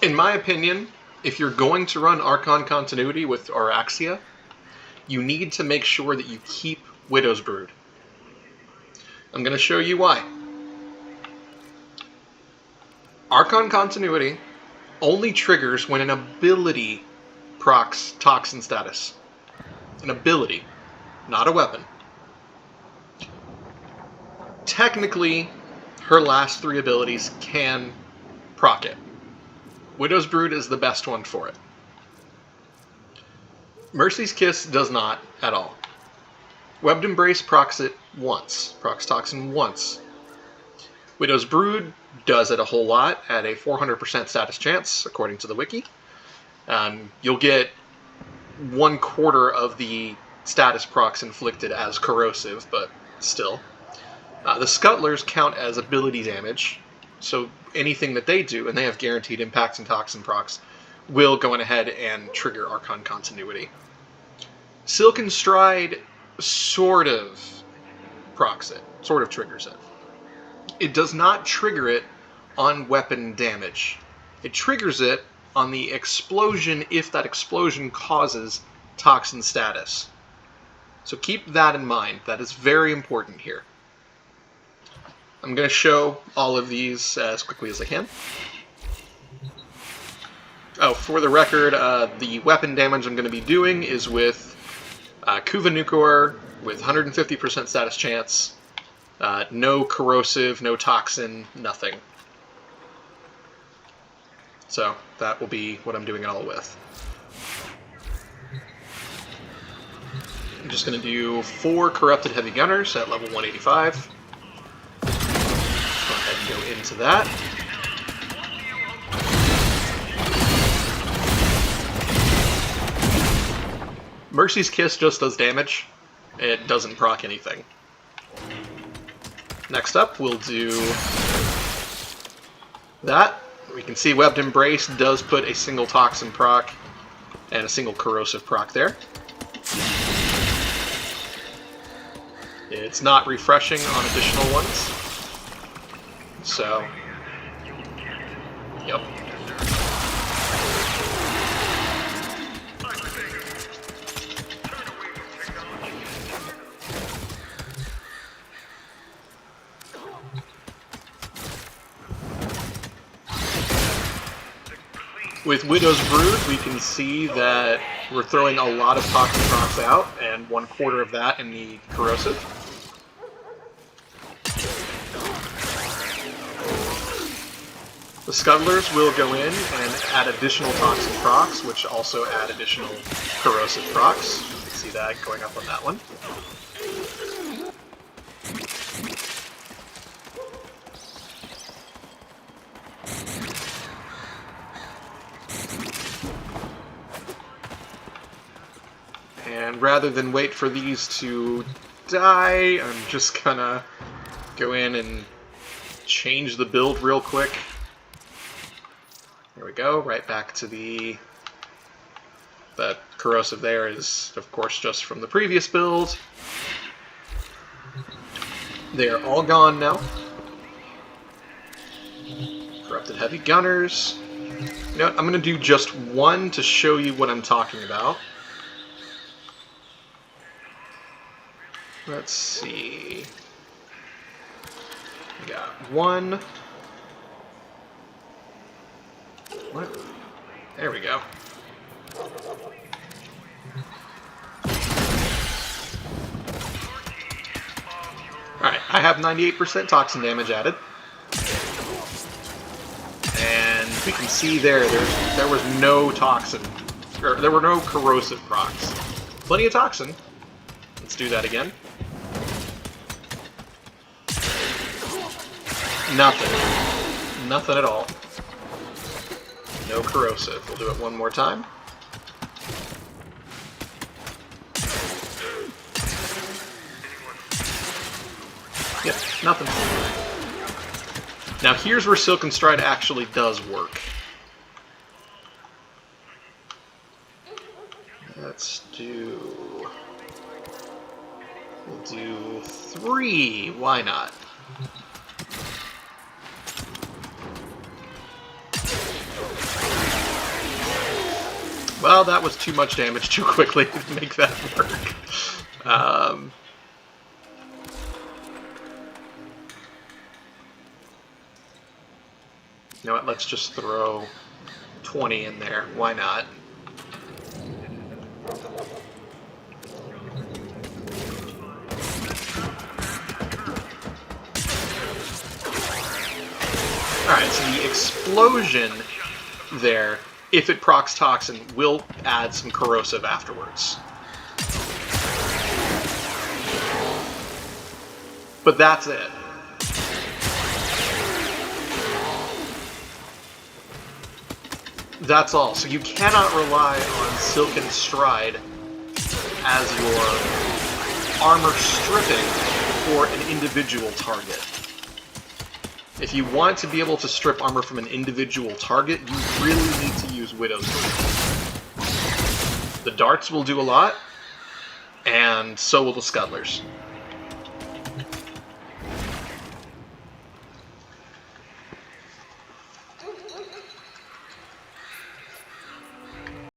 In my opinion, if you're going to run Archon Continuity with Oraxia, you need to make sure that you keep Widow's Brood. I'm going to show you why. Archon Continuity only triggers when an ability procs Toxin status. An ability, not a weapon. Technically, her last 3 abilities can proc it. Widow's Brood is the best one for it. Mercy's Kiss does not at all. Webbed Embrace procs it once, procs Toxin once. Widow's Brood does it a whole lot at a 400% status chance, according to the wiki. You'll get 1/4 of the status procs inflicted as corrosive, but still. The Scuttlers count as ability damage, so anything that they do, and they have guaranteed impacts and toxin procs, will go on ahead and trigger Archon Continuity. Silken Stride sort of procs it, sort of triggers it. It does not trigger it on weapon damage. It triggers it on the explosion if that explosion causes toxin status. So keep that in mind. That is very important here. I'm going to show all of these as quickly as I can. Oh, for the record, the weapon damage I'm going to be doing is with Kuva Nucor with 150% status chance. No corrosive, no toxin, nothing. So that will be what I'm doing it all with. I'm just going to do 4 Corrupted Heavy Gunners at level 185. Go ahead and go into that. Mercy's Kiss just does damage. It doesn't proc anything. Next up, we'll do that. We can see Webbed Embrace does put a single Toxin proc and a single Corrosive proc there. It's not refreshing on additional ones. So, yep. With Widow's Brood, we can see that we're throwing a lot of Toxin procs out, and 1/4 of that in the Corrosive. The Scuttlers will go in and add additional Toxin procs, which also add additional Corrosive procs. You can see that going up on that one. And rather than wait for these to die, I'm just gonna go in and change the build real quick. There we go, right back to the... That Corrosive there is, of course, just from the previous build. They are all gone now. Corrupted Heavy Gunners. You know what, I'm gonna do just one to show you what I'm talking about. Let's see. We got 1. What? There we go. Alright, I have 98% toxin damage added. And we can see there was no toxin. Or there were no corrosive procs. Plenty of toxin. Let's do that again. Nothing. Nothing at all. No corrosive. We'll do it one more time. Yep, nothing. Now here's where Silken Stride actually does work. Let's do... We'll do 3. Why not? Well, that was too much damage too quickly to make that work. You know what, let's just throw 20 in there. Why not? Alright, so the explosion there, if it procs Toxin, will add some corrosive afterwards. But that's it. That's all. So you cannot rely on Silken Stride as your armor stripping for an individual target. If you want to be able to strip armor from an individual target, you really need to use Widow's Breath. The darts will do a lot, and so will the Scuttlers.